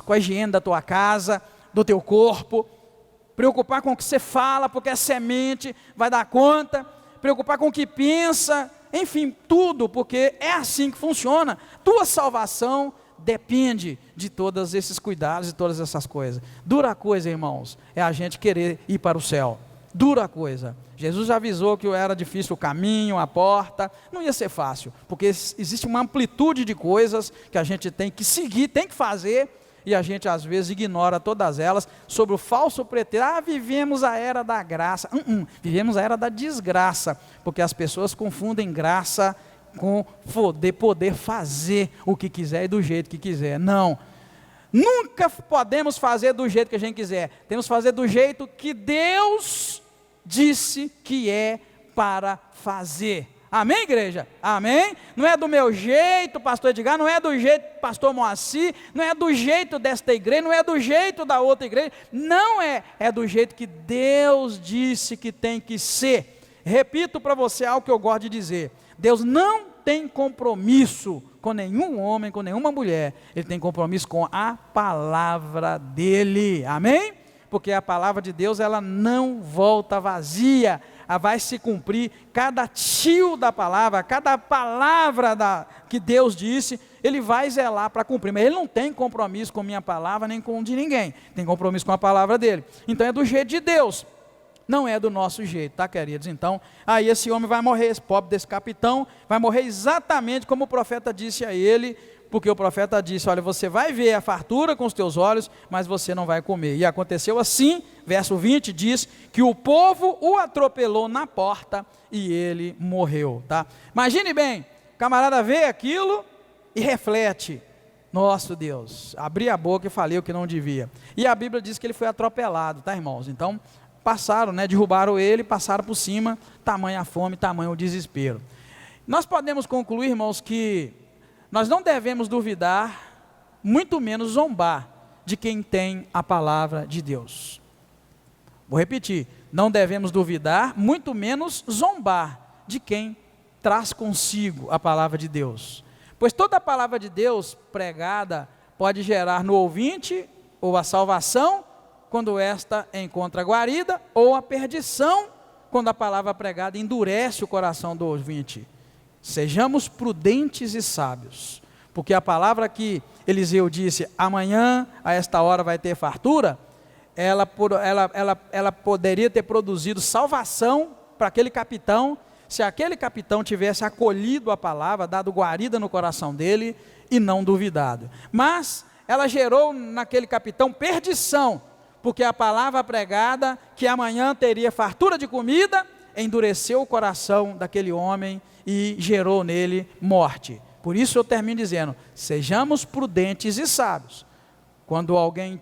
com a higiene da tua casa, do teu corpo, preocupar com o que você fala, porque é semente, vai dar conta, preocupar com o que pensa, enfim, tudo, porque é assim que funciona. Tua salvação depende de todos esses cuidados e todas essas coisas. Dura coisa, irmãos, é a gente querer ir para o céu. Dura coisa. Jesus já avisou que era difícil o caminho, a porta, não ia ser fácil, porque existe uma amplitude de coisas que a gente tem que seguir, tem que fazer, e a gente às vezes ignora todas elas, sobre o falso pretexto, vivemos a era da graça, vivemos a era da desgraça, porque as pessoas confundem graça com poder fazer o que quiser e do jeito que quiser. Não, nunca podemos fazer do jeito que a gente quiser, temos que fazer do jeito que Deus disse que é para fazer. Amém, igreja? Amém? Não é do meu jeito, pastor Edgar, não é do jeito do pastor Moacir, não é do jeito desta igreja, não é do jeito da outra igreja, não é, é do jeito que Deus disse que tem que ser. Repito para você algo que eu gosto de dizer: Deus não tem compromisso com nenhum homem, com nenhuma mulher, Ele tem compromisso com a palavra dEle, amém? Porque a palavra de Deus, ela não volta vazia, vai se cumprir, cada tio da palavra, cada palavra que Deus disse, Ele vai zelar para cumprir, mas Ele não tem compromisso com minha palavra, nem com de ninguém, tem compromisso com a palavra dEle, então é do jeito de Deus, não é do nosso jeito, tá, queridos? Então, aí esse homem vai morrer, esse pobre desse capitão, vai morrer exatamente como o profeta disse a ele, porque o profeta disse, olha, você vai ver a fartura com os teus olhos, mas você não vai comer. E aconteceu assim, verso 20 diz, que o povo o atropelou na porta e ele morreu, tá? Imagine bem, o camarada vê aquilo e reflete, nosso Deus, abri a boca e falei o que não devia. E a Bíblia diz que ele foi atropelado, tá, irmãos? Então, passaram, né, derrubaram ele, passaram por cima, tamanha a fome, tamanho o desespero. Nós podemos concluir, irmãos, que nós não devemos duvidar, muito menos zombar, de quem tem a palavra de Deus. Vou repetir, não devemos duvidar, muito menos zombar, de quem traz consigo a palavra de Deus. Pois toda a palavra de Deus pregada pode gerar no ouvinte ou a salvação, quando esta encontra guarida, ou a perdição, quando a palavra pregada endurece o coração do ouvinte. Sejamos prudentes e sábios, porque a palavra que Eliseu disse, amanhã a esta hora vai ter fartura, ela poderia ter produzido salvação para aquele capitão, se aquele capitão tivesse acolhido a palavra, dado guarida no coração dele e não duvidado. Mas ela gerou naquele capitão perdição, porque a palavra pregada, que amanhã teria fartura de comida, endureceu o coração daquele homem e gerou nele morte. Por isso eu termino dizendo, sejamos prudentes e sábios. Quando alguém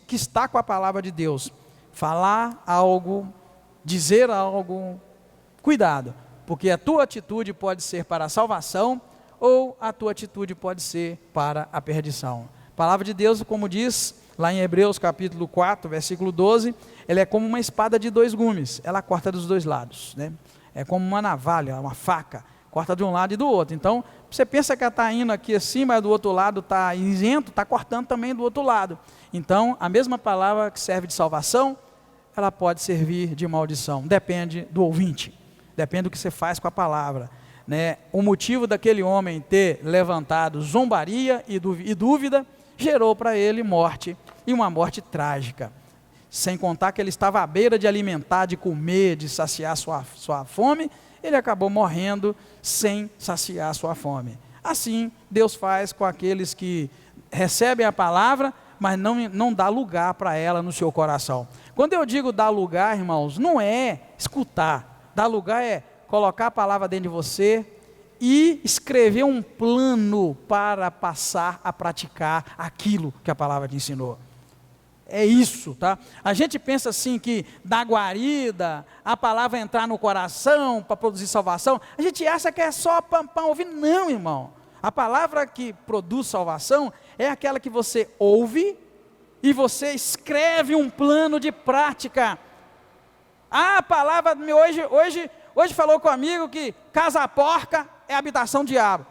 que está com a palavra de Deus, falar algo, dizer algo, cuidado, porque a tua atitude pode ser para a salvação, ou a tua atitude pode ser para a perdição. A palavra de Deus, como diz lá em Hebreus capítulo 4, versículo 12, ela é como uma espada de 2 gumes, ela corta dos 2 lados, né? É como uma navalha, uma faca, corta de um lado e do outro. Então, você pensa que ela está indo aqui assim, mas do outro lado está isento, está cortando também do outro lado. Então, a mesma palavra que serve de salvação, ela pode servir de maldição, depende do ouvinte, depende do que você faz com a palavra, né? O motivo daquele homem ter levantado zombaria e dúvida, gerou para ele morte, e uma morte trágica, sem contar que ele estava à beira de alimentar, de comer, de saciar sua fome, ele acabou morrendo sem saciar sua fome. Assim, Deus faz com aqueles que recebem a palavra, mas não dá lugar para ela no seu coração. Quando eu digo dar lugar, irmãos, não é escutar, dar lugar é colocar a palavra dentro de você e escrever um plano para passar a praticar aquilo que a palavra te ensinou. É isso, tá? A gente pensa assim que da guarida, a palavra entrar no coração para produzir salvação, a gente acha que é só para ouvir. Não, irmão. A palavra que produz salvação é aquela que você ouve e você escreve um plano de prática. A palavra hoje falou comigo que casa porca é habitação do diabo.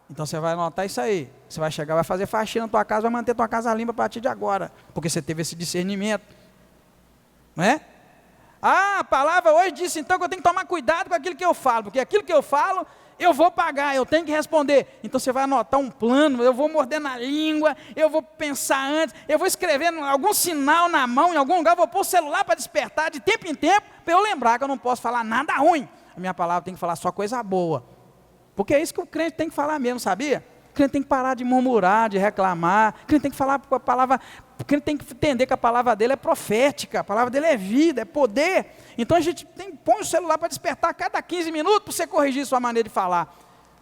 Então você vai anotar isso aí. Você vai chegar, vai fazer faxina na tua casa, vai manter tua casa limpa a partir de agora, porque você teve esse discernimento, não é? A palavra hoje disse então que eu tenho que tomar cuidado com aquilo que eu falo, porque aquilo que eu falo, eu vou pagar, eu tenho que responder. Então você vai anotar um plano, eu vou morder na língua, eu vou pensar antes, eu vou escrever algum sinal na mão, em algum lugar, vou pôr o celular para despertar de tempo em tempo, para eu lembrar que eu não posso falar nada ruim. A minha palavra tem que falar só coisa boa, porque é isso que o crente tem que falar mesmo, sabia? O crente tem que parar de murmurar, de reclamar, o crente tem que falar com a palavra, o crente tem que entender que a palavra dele é profética, a palavra dele é vida, é poder. Então a gente põe o celular para despertar a cada 15 minutos para você corrigir sua maneira de falar.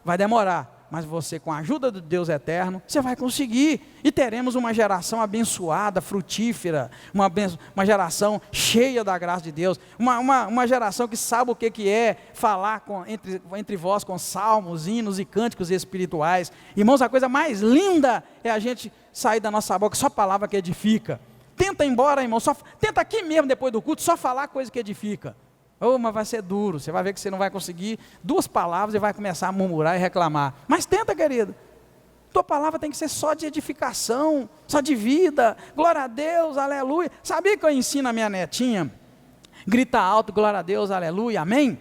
Vai demorar, mas você, com a ajuda do Deus eterno, você vai conseguir. E teremos uma geração abençoada, frutífera, uma geração cheia da graça de Deus, uma geração que sabe o que é falar entre vós com salmos, hinos e cânticos espirituais. Irmãos, a coisa mais linda é a gente sair da nossa boca só palavra que edifica. Tenta ir embora, irmão, tenta aqui mesmo depois do culto, só falar coisa que edifica. Mas vai ser duro, você vai ver que você não vai conseguir 2 palavras e vai começar a murmurar e reclamar. Mas tenta, querido. Tua palavra tem que ser só de edificação, só de vida. Glória a Deus, aleluia. Sabia que eu ensino a minha netinha? Grita alto, glória a Deus, aleluia, amém?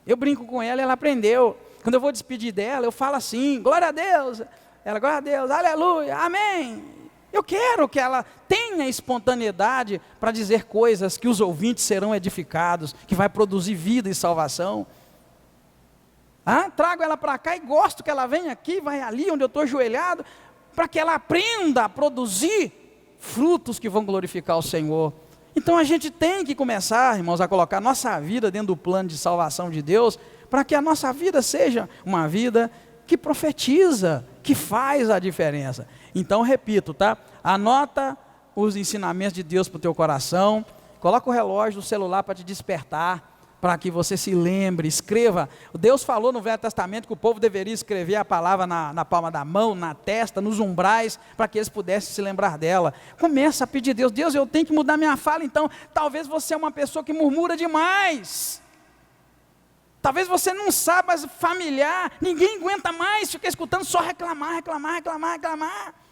Eu brinco com ela e ela aprendeu. Quando eu vou despedir dela, eu falo assim, glória a Deus. Ela, glória a Deus, aleluia, amém. Eu quero que ela tenha espontaneidade para dizer coisas que os ouvintes serão edificados, que vai produzir vida e salvação. Trago ela para cá e gosto que ela venha aqui, vai ali onde eu estou ajoelhado, para que ela aprenda a produzir frutos que vão glorificar o Senhor. Então a gente tem que começar, irmãos, a colocar nossa vida dentro do plano de salvação de Deus, para que a nossa vida seja uma vida que profetiza, que faz a diferença. Então, repito, tá? Anota os ensinamentos de Deus para o teu coração, coloca o relógio do celular para te despertar, para que você se lembre, escreva. Deus falou no Velho Testamento que o povo deveria escrever a palavra na palma da mão, na testa, nos umbrais, para que eles pudessem se lembrar dela. Começa a pedir a Deus, Deus, eu tenho que mudar minha fala, então, talvez você é uma pessoa que murmura demais. Talvez você não saiba, mas familiar, ninguém aguenta mais ficar escutando só reclamar.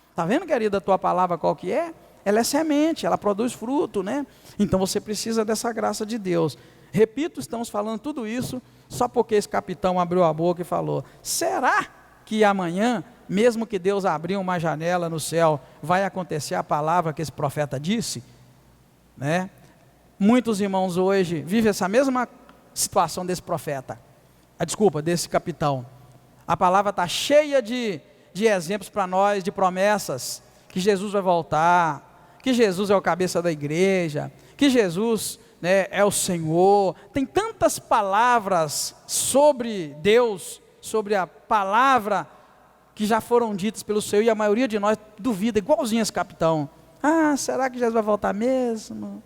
Está vendo, querida, a tua palavra qual que é? ela é semente, ela produz fruto, né? Então você precisa dessa graça de Deus. Repito, estamos falando tudo isso só porque esse capitão abriu a boca e falou: será que amanhã, mesmo que Deus abrir uma janela no céu, vai acontecer a palavra que esse profeta disse? Né? Muitos irmãos hoje vivem essa mesma situação desse profeta, desse capitão. A palavra está cheia de exemplos para nós, de promessas, que Jesus vai voltar, que Jesus é o cabeça da igreja, que Jesus, né, é o Senhor. Tem tantas palavras sobre Deus, sobre a palavra, que já foram ditas pelo Senhor, e a maioria de nós duvida, igualzinho esse capitão. Ah, será que Jesus vai voltar mesmo?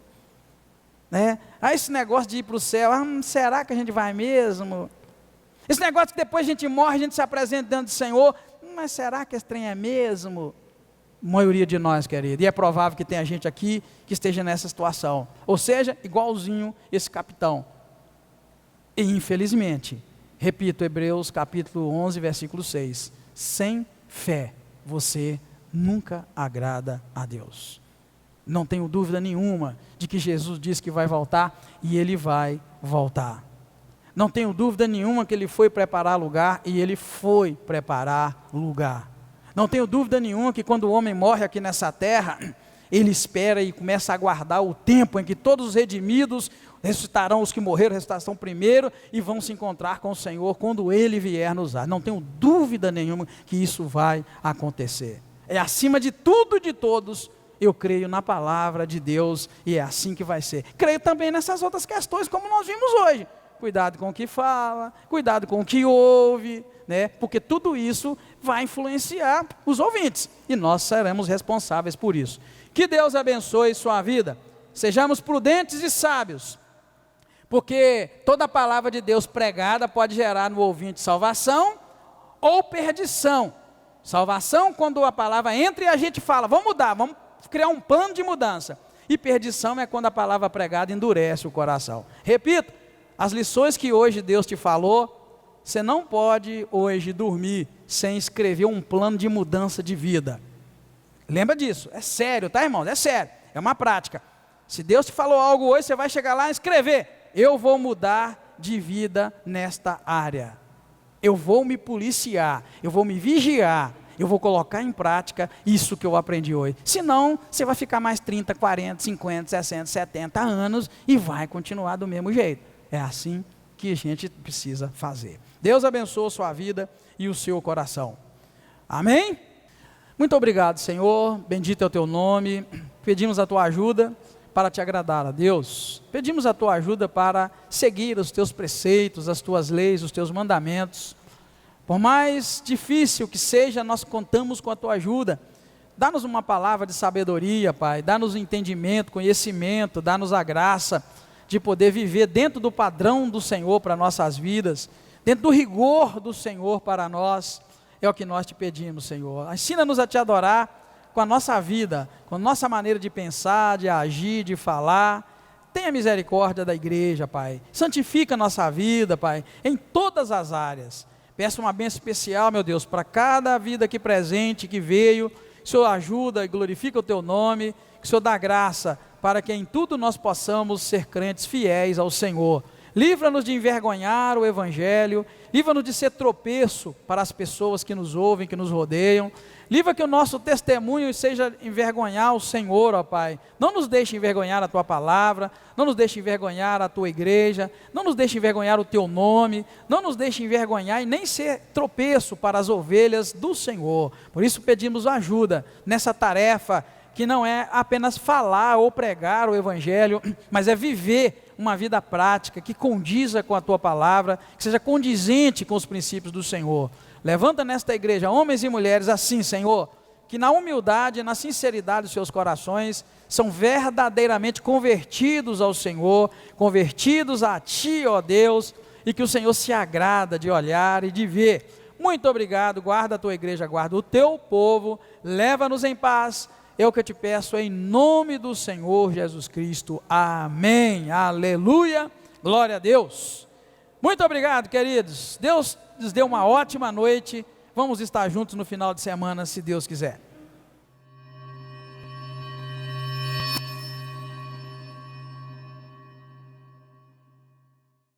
Né? Ah, esse negócio de ir para o céu, será que a gente vai mesmo? Esse negócio que depois a gente morre, a gente se apresenta diante do Senhor, mas será que esse trem é mesmo? A maioria de nós, querido, e é provável que tenha gente aqui que esteja nessa situação, ou seja, igualzinho esse capitão. E infelizmente, repito, Hebreus capítulo 11, versículo 6, sem fé você nunca agrada a Deus. Não tenho dúvida nenhuma de que Jesus disse que vai voltar, e Ele vai voltar. Não tenho dúvida nenhuma que Ele foi preparar lugar, e Ele foi preparar lugar. Não tenho dúvida nenhuma que quando o homem morre aqui nessa terra, ele espera e começa a aguardar o tempo em que todos os redimidos ressuscitarão, os que morreram ressuscitarão primeiro, e vão se encontrar com o Senhor quando Ele vier nos ares. Não tenho dúvida nenhuma que isso vai acontecer. É acima de tudo e de todos, eu creio na palavra de Deus, e é assim que vai ser. Creio também nessas outras questões, como nós vimos hoje. Cuidado com o que fala, cuidado com o que ouve, né? Porque tudo isso vai influenciar os ouvintes, e nós seremos responsáveis por isso. Que Deus abençoe sua vida. Sejamos prudentes e sábios, porque toda palavra de Deus pregada pode gerar no ouvinte salvação ou perdição. Salvação quando a palavra entra e a gente fala, vamos mudar, vamos criar um plano de mudança. E perdição é quando a palavra pregada endurece o coração. Repito, as lições que hoje Deus te falou, você não pode hoje dormir sem escrever um plano de mudança de vida. Lembra disso, é sério, tá, irmãos? É sério, é uma prática. Se Deus te falou algo hoje, você vai chegar lá e escrever: eu vou mudar de vida nesta área. Eu vou me policiar, eu vou me vigiar, eu vou colocar em prática isso que eu aprendi hoje. Senão, você vai ficar mais 30, 40, 50, 60, 70 anos e vai continuar do mesmo jeito. É assim que a gente precisa fazer. Deus abençoe a sua vida e o seu coração. Amém? Muito obrigado, Senhor. Bendito é o teu nome. Pedimos a tua ajuda para te agradar a Deus. Pedimos a tua ajuda para seguir os teus preceitos, as tuas leis, os teus mandamentos. Por mais difícil que seja, nós contamos com a tua ajuda. Dá-nos uma palavra de sabedoria, Pai. Dá-nos entendimento, conhecimento. Dá-nos a graça de poder viver dentro do padrão do Senhor para nossas vidas, dentro do rigor do Senhor para nós. É o que nós te pedimos, Senhor. Ensina-nos a te adorar com a nossa vida, com a nossa maneira de pensar, de agir, de falar. Tenha misericórdia da igreja, Pai. Santifica a nossa vida, Pai, em todas as áreas. Peço uma bênção especial, meu Deus, para cada vida aqui presente, que veio. Que o Senhor ajuda e glorifica o teu nome. Que o Senhor dá graça para que em tudo nós possamos ser crentes fiéis ao Senhor. Livra-nos de envergonhar o Evangelho, livra-nos de ser tropeço para as pessoas que nos ouvem, que nos rodeiam. Livra que o nosso testemunho seja envergonhar o Senhor, ó Pai. Não nos deixe envergonhar a Tua palavra, não nos deixe envergonhar a Tua igreja, não nos deixe envergonhar o Teu nome, não nos deixe envergonhar e nem ser tropeço para as ovelhas do Senhor. Por isso pedimos ajuda nessa tarefa, que não é apenas falar ou pregar o Evangelho, mas é viver uma vida prática, que condiza com a Tua palavra, que seja condizente com os princípios do Senhor. Levanta nesta igreja homens e mulheres assim, Senhor, que na humildade e na sinceridade dos seus corações, são verdadeiramente convertidos ao Senhor, convertidos a Ti, ó Deus, e que o Senhor se agrada de olhar e de ver. Muito obrigado, guarda a Tua igreja, guarda o Teu povo, leva-nos em paz. É o que eu te peço em nome do Senhor Jesus Cristo. Amém. Aleluia. Glória a Deus. Muito obrigado, queridos. Deus nos deu uma ótima noite. Vamos estar juntos no final de semana, se Deus quiser.